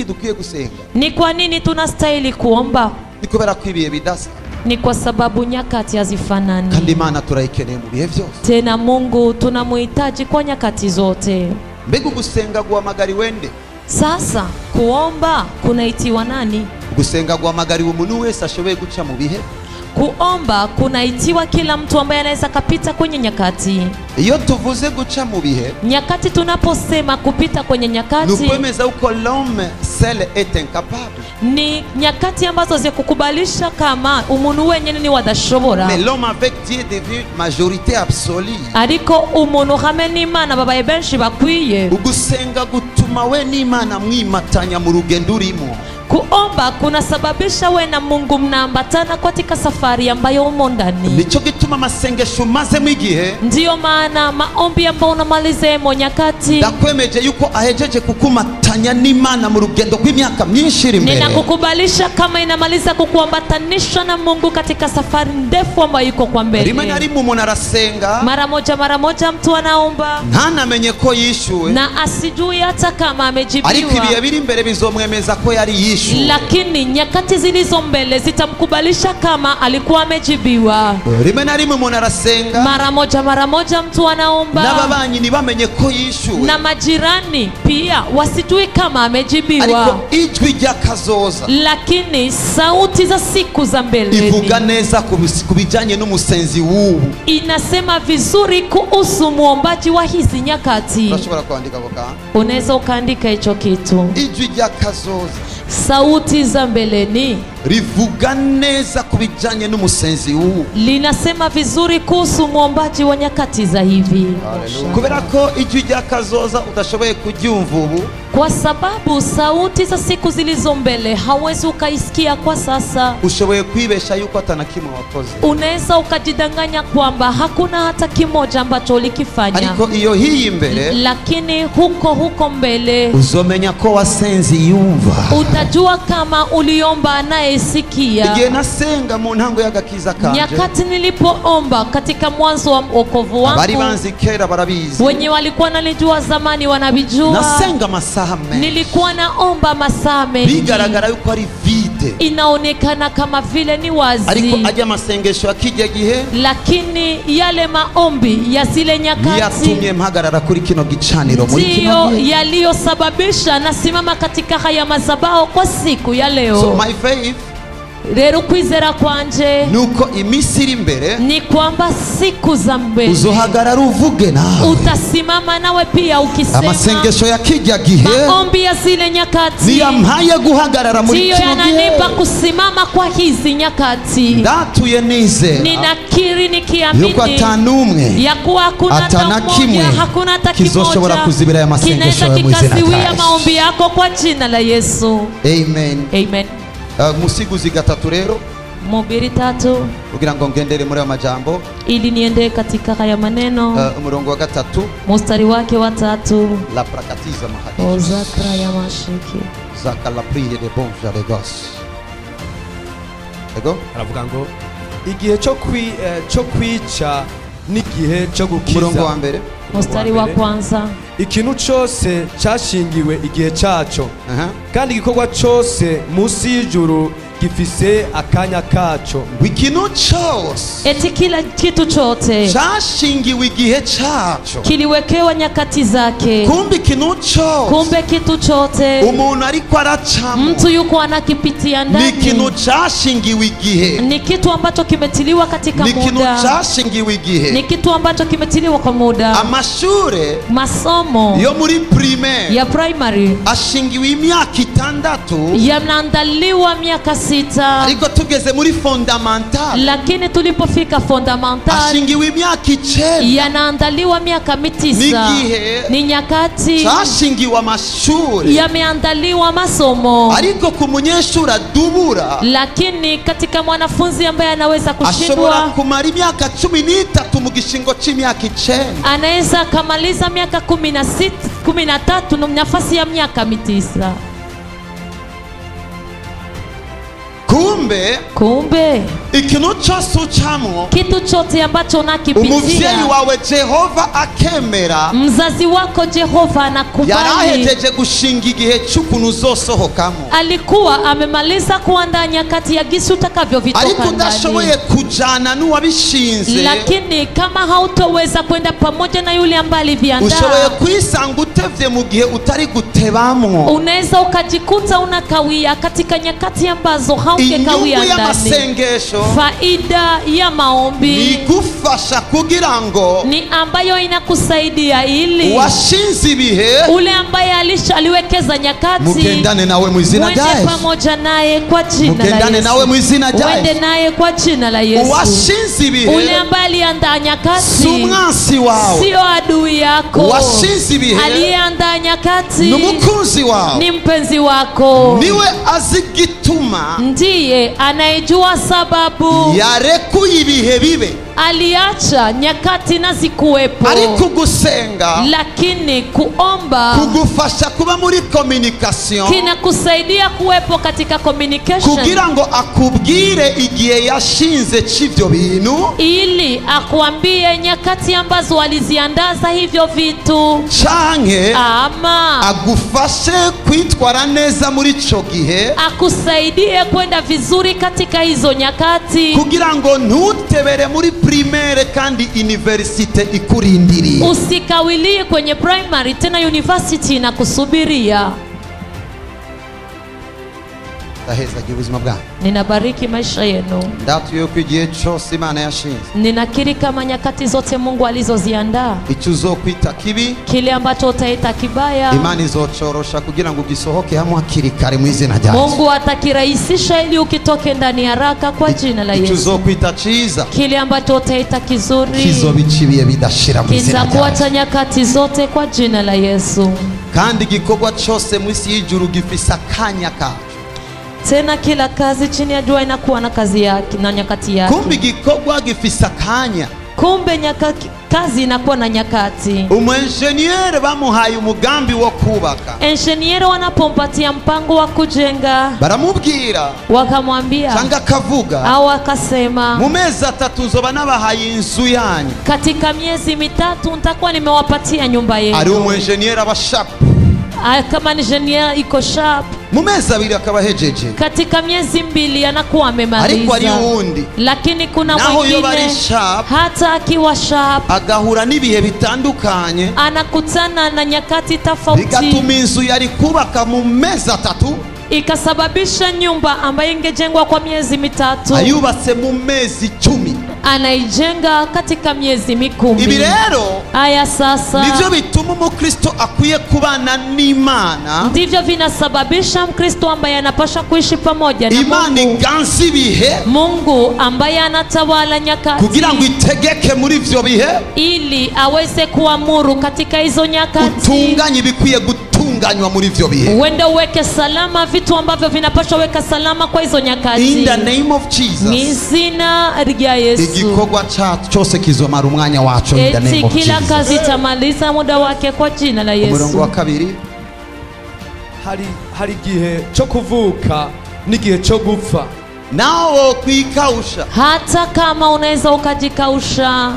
dukwiye gusenga? Ni kwa nini tunastahili kuomba? Ni kubera ko ibihe bidasa. Ni kwa sababu nyakati hazifanani. Kandi Imana turayikeneye mu bihe byose. Tena Mungu tunamuhitaji kwa nyakati zote. Mbega gusenga guhamagariwe nde? Sasa kuomba kunaitiwa nani? Gusenga guhamagariwe umuntu wese ashoboye guca mu bihe. Kuomba kunaitiwa kila mtu ambaye anaweza kapita kwenye nyakati. Iyo tuvuze guca mu bihe, nyakati tunaposema kupita kwenye nyakati, nukwemeza uko l'homme seul est incapable. Ni nyakati ambazo zikukubalisha kama umuntu wenyene ni wadashobora. Mais l'homme avec Dieu devient majorité absolue. Ariko umuntu hamwe n'Imana babaye benshi bakwiye. Ugusenga gutuma we n'Imana mwimatanya mu rugendo urimo. Kuomba kunasababisha we na Mungu mnaambatana katika safari ambayo umo ndani. Nico gituma amasengesho maze mu gihe. Ndiyo maana maombi ambayo unamalizemo nyakati. Ndakwemeje yuko ahejeje kukumatanya n'Imana mu rugendo rw'imyaka myinshi iri mbere. Ninakukubalisha kama inamaliza kukuambatanisha na Mungu katika safari ndefu ambayo iko kwa mbele. Rimwe na rimwe umuntu arasenga. Mara moja mtu anaomba. Ntanamenye ko yishuwe. Na asijui hata kama amejibiwa. Ariko ibihe biri imbere bizomwemeza ko yari yishuwe. Lakini nyakati zilizo mbele zitamkubalisha kama alikuwa amejibiwa. Rimwe na rimwe umuntu arasenga. Mara moja mtu anaomba. N'ababanyi ntibamenye ko yishuwe. Na majirani pia wasijui kama amejibiwa. Ariko ijwi ry'akazoza. Lakini sauti za siku za mbele ivuga neza kubijanye n'umusenzi w'ubu. Inasema vizuri kuhusu muombaji wa hizi nyakati. Urashobora kuandika boka? Unaweza ukaandika hicho kitu. Ijwi ry'akazoza. Sauti za mbeleni rivuga neza kubijanye n'umusenzi w'ubu. Linasema vizuri kuhusu muombaji wa nyakati za hivi. Kubera ko ijwi ry'akazoza udashoboye kuryumva ubu. Kwa sababu sauti za siku zilizo mbele hauwezi ukaisikia kwa sasa. Ushoboye kwibesha yuko atana kimwe wakoze. Unaweza ukajidanganya kwamba hakuna hata kimoja ambacho ulikifanya. Ariko iyo hii mbele. Lakini huko mbele uzomenya ko wasenzi yumva. Utajua kama uliomba naye sikia. Igihe nasenga mu ntango y'agakiza kanje. Nyakati nilipoomba katika mwanzo wa wokovu wangu. Bari banzi kera barabizi. Wenye walikuwa nalijua zamani wanabijua. Nasenga masaha menshi. Nilikuwa naomba masaha mengi. Bigaragara yuko ari vide. Inaonekana kama vile ni wazi. Ariko ajya masengesho akijya gihe. Lakini yale maombi ya zile nyakati yatumye mpagarara kuri kino gicaniro muri kino gihe. Yaliyosababisha nasimama katika haya mazabao kwa siku ya leo. So my faith, rero kwizera kwanje nuko iminsi iri imbere ni kwamba siku za mbele uzohagarara uvuge nawe. Utasimama nawe pia ukisema. Amasengesho ya kijya gihe. Maombi ya zile nyakati niyampaye guhagarara muri kino gihe. yananipa kusimama kwa hizi nyakati. Ndatuye nizera. Ninakiri nikiamini yuko atanumwe ya kuwa hakuna hata kizoshobora kuzibira ya masengesho ya kikaziwia maombi yako kwa jina la Yesu. Amen. Amen. Musiguzi gatatu rero. Mubiri tatu. Kugira ngo ngendere muri amajambo. Ili niende katika haya maneno. Umurongo wa gatatu. Mustari wake wa 3. La prakatiza mahali. Ozakra ya mashiki. Zaka la prière de bon jour de gosse. Ego? Aravuga ngo igihe cyo kwica n'igihe cyo gukiza. Umurongo wa mbere. Mustari wa kwanza. Ikintu cyose cyashingiwe igihe cyaco. Kandi igikorwa cyose munsi y'ijuru gifise akanya kaco. Ikintu cyose. Eti kila kitu chote cyashingiwe igihe cyaco. Kiliwekewa nyakati zake. Kumbe ikintu cyose. Kumbe kitu chote. Umuntu ariko aracamo. Mtu yuko anakipitia ndani. Ni ikintu cyashingiwe igihe. Ni kitu ambacho kimetiliwa katika muda. Ni ikintu cyashingiwe igihe. Ni kitu ambacho kimetiliwa kwa muda. Amashure. Masomo yo muri primaire ya primary ashingiwe imyaka 6. Yanaandaliwa miaka 6. Ariko tugeze muri fondamental. Lakini tulipofika fondamental ashingiwe imyaka 9. Yanaandaliwa miaka 9. Ni nyakati ashingiwe amashuri. Yameandaliwa masomo. Ariko ku munyeshuri adubura. Lakini katika mwanafunzi ambaye anaweza kushindwa ashobora kumara imyaka 13 mu gishingo c'imyaka 9. Anaweza kamaliza miaka 13 na nafasi ya miaka 9. Kumbe ikintu cyose ucamo, kitu chote ambacho umuvyeyi unakipitia, wawe Jehova akemera, mzazi wako Jehova anakubali. yarahejeje gushinga igihe cy'ukuntu uzosohokamo, Alikuwa amemaliza kuandaa nyakati ya gisi utakavyovitoka ariko ndani. udashoboye kujana n'uwabishinze, Lakini kama hautoweza kwenda pamoja na yule ambaye aliviandaa, ushoboye kwisanga utevye mu gihe utari gutebamwo. unaweza ukajikuta unakawia katika nyakati ambazo haungekawia Inyungu ndani. y'amasengesho Faida ya maombi igufasha kugira ngo ni ambayo inakusaidia ili washinze ibihe ule ambaye aliwekeza nyakati, mugendane nawe mu izina rya mwende Yesu, pamoja naye kwa jina la mugendane nawe mu Yesu, izina rya mwende Yesu. naye kwa jina la Yesu. Washinze Ule ibihe ambaye aliandaa si nyakati umwansi wawe, sio adui yako. washinze ibihe Aliyeandaa nyakati ni umukunzi wawe, ni mpenzi wako, niwe azi gituma ndiye anayejua sababu yarekuye ibihe bibe, aliacha nyakati na zikuwepo. ariko gusenga Lakini kuomba kugufasha kuba muri communication kinakusaidia kuwepo katika communication, kugira ngo akubwire igihe yashinze c'ivyo bintu, ili akuambie nyakati ambazo aliziandaza hivyo vitu, canke ama agufashe kwitwara neza muri ico gihe, akusaidie kwenda vizuri katika hizo nyakati, kugira ngo ntutebere muri primaire kandi universite ikurindiriye. usikawilie kwenye primary tena university na kusubiria. Ndahezagira ubuzima bwanyu, Ninabariki maisha yenu. ndatuye ko igihe cose Imana yashinze, Ninakiri kama nyakati zote Mungu alizoziandaa, icyo uzokwita kibi kile ambacho utaita kibaya, Imana izocorosha kugira ngo ugisohoke hamwe hakiri kare mu izina rya Yesu. Mungu atakirahisisha ili ukitoke ndani haraka kwa jina la Icyo Yesu. uzokwita ciza Kile ambacho utaita kizuri kizobicibiye bidashira mu izina rya kitakuacha Yesu. nyakati zote kwa jina la Yesu. Kandi igikorwa cyose mu isi y'ijuru gifise akanya kacu. Tena kila kazi chini ya jua inakuwa na kazi yake na nyakati yake. Kumbe igikorwa gifise akanya. Kumbe kazi inakuwa na nyakati. Umu-engineer bamuhaye umugambi wo kubaka, Engineer wanapompatia mpango wa kujenga, baramubwira wakamwambia cyangwa akavuga, au akasema, mu mezi 3 nzoba nabahaye inzu yanyu. katika miezi 3 nitakuwa nimewapatia nyumba yenu. Ari umu-engineer aba sharp, Kama engineer iko sharp, mu mezi 2 akaba hejeje. katika miezi 2 anakuwa Ariko ari amemaliza. uwundi Lakini kuna naho yo bari mwingine sharp hata akiwa sharp agahura n'ibihe bitandukanye, anakutana na nyakati tofauti, bigatuma inzu yari kubaka mu mezi 3 ikasababisha nyumba ambayo ingejengwa kwa miezi 3 ayubatse mu mezi 10. anaijenga katika miezi 10. Ibi rero Aya sasa nivyo bituma umukristo akwiye kubana n'Imana, ndivyo vinasababisha Mkristo ambaye anapasha kuishi pamoja na Imana Mungu, iganza ibihe Mungu ambaye anatawala nyakati, kugira ngo itegeke muri ivyo bihe, ili aweze kuamuru katika hizo nyakati, utunganye ibikwiye gutunganywa muri ivyo bihe. uende uweke salama vitu ambavyo vinapaswa weka salama kwa hizo nyakati. In the name of Ni Jesus, zina rya Yesu. igikorwa cyacu cyose kizomara umwanya wacu. In the name Eti of kila Jesus. kazi itamaliza muda wake kwa jina la Umurongo Yesu. wa 2, hari igihe cyo kuvuka n'igihe cyo gupfa. nawo kwikausha, Hata kama unaweza ukajikausha,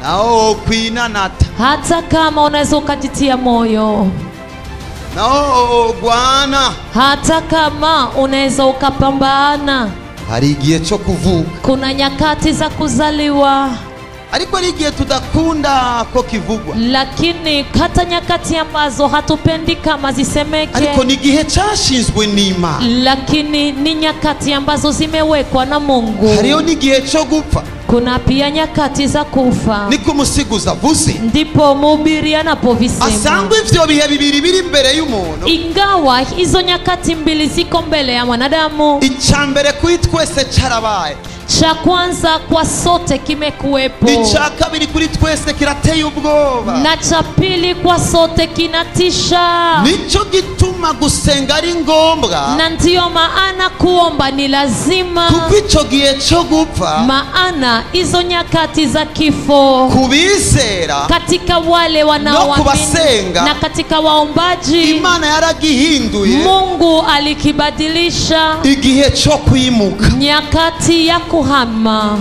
nawo kwinanata, hata kama unaweza ukajitia moyo, nawo gwana, hata kama unaweza ukapambana. hari igihe cyo kuvuka, Kuna nyakati za kuzaliwa, ariko ari igihe tudakunda ko kivugwa, lakini hata nyakati ambazo hatupendi kama zisemeke, ariko ni igihe cyashinzwe n'Imana. lakini ni nyakati ambazo zimewekwa na Mungu. Hariyo n'igihe cyo gupfa, Kuna pia nyakati za kufa. niko umusiguzi avuze, Ndipo mhubiri anapovisema, asangwa ivyo bihe bibiri biri imbere y'umuntu. ingawa hizo nyakati mbili ziko mbele ya mwanadamu, Icya mbere kuri twese cyarabaye, Cha kwanza kwa sote kimekuwepo, icya kabiri kuri twese kirateye ubwoba, na cha pili kwa sote kinatisha. nicyo gituma gusenga ari ngombwa, Na ndiyo maana kuomba ni lazima, kuko icyo gihe cyo gupfa maana hizo nyakati za kifo kubizera katika wale no wanaoamini kubasenga na katika waombaji, Imana yaragihinduye Mungu alikibadilisha igihe cyo kwimuka. nyakati ya kuhama.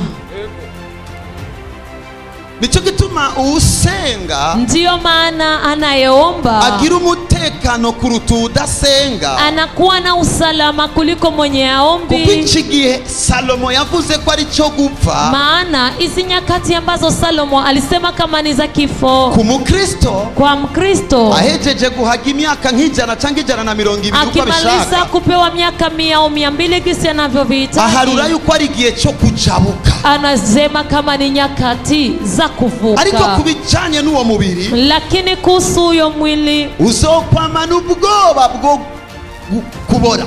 Nicyo gituma usenga Ndiyo maana anayeomba agira umutekano kuruta udasenga, anakuwa na usalama kuliko mwenye kuko aombi. iki gihe Salomo yavuze ko ari cyo gupfa Maana hizi nyakati ambazo Salomo alisema kama ni za kifo ku Mukristo kwa Mkristo ahejeje guhaga imyaka nk'ijana cyangwa 120 uko akimaliza abishaka, kupewa miaka 100 au 200 gisi anavyovihitaji, aharura yuko ari igihe cyo kujabuka. anasema kama ni nyakati za kuvuka. Ariko kubijanye n'uwo mubiri, Lakini kuhusu huyo mwili uzokwamana ubwoba bwo kubora.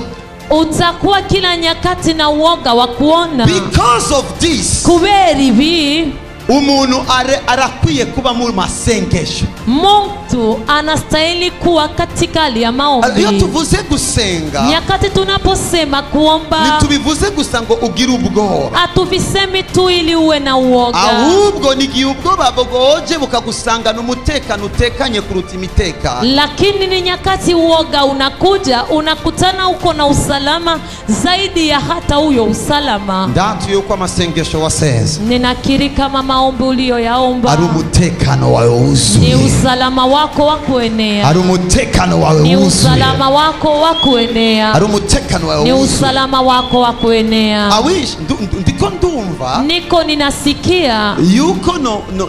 utakuwa kila nyakati na uoga wa kuona. Because of this, Kubera ibi umuntu arakwiye kuba mu masengesho. mtu anastahili kuwa katika hali ya Iyo maombi. tuvuze gusenga, Nyakati tunaposema kuomba, ntitubivuze gusa ngo ugire ubwoba, hatuvisemi tu ili uwe na uoga, ahubwo nigihe ubwoba bwoje bukagusangana umutekano utekanye kuruta imitekano. lakini ni nyakati uoga unakuja, unakutana uko na usalama zaidi ya hata huyo usalama. Ndatuye uko amasengesho wasenze Ninakiri kama maombi uliyoyaomba ari umutekano wawe ni wuzuye, usalama wako wa kuenea, ari umutekano wawe ni wuzuye, usalama wako wa kuenea, ari umutekano wawe ni wuzuye. usalama wako wa kuenea. Awish ndiko ndumva Niko ninasikia yuko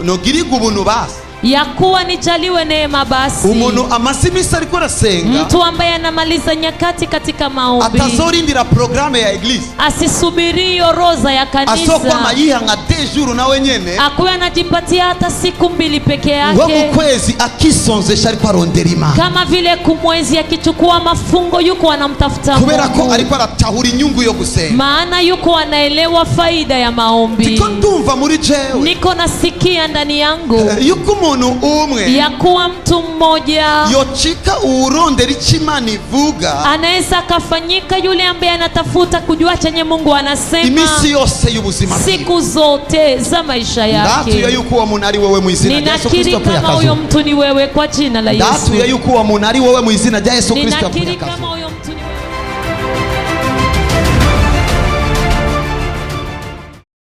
nogiriga ubuntu basi ya kuwa nijaliwe neema basi umuntu amasimisi ariko arasenga mtu ambaye anamaliza nyakati katika maombi atazorindira programme ya eglise, asisubiri orodha ya asokwa kanisa, mayiha nka dejuru nawe nyene akuwe anajipatia hata siku 2 peke ngo mu yake, kwezi akisonzesha ariko arondera Imana, kama vile kumwezi akichukua mafungo yuko anamtafuta kubera ko Mungu, ariko aratahura inyungu yo gusenga. maana yuko anaelewa faida ya maombi. Ndiko ndumva muri jewe Niko nasikia ndani yangu yuko umuntu umwe ya kuwa mtu mmoja yocika urondera icyo Imana ivuga anaweza akafanyika yule ambaye anatafuta kujua chenye Mungu anasema imisi yose y'ubuzima bwiwe. siku zote za maisha Ndatuye yake. yuko uwo muntu ari wowe mu izina rya Yesu Ninakiri Kristo kama huyo mtu ni wewe kwa jina la Yesu. Ndatuye yuko uwo muntu ari wowe mu izina rya Yesu Kristo. Ninakiri kama huyo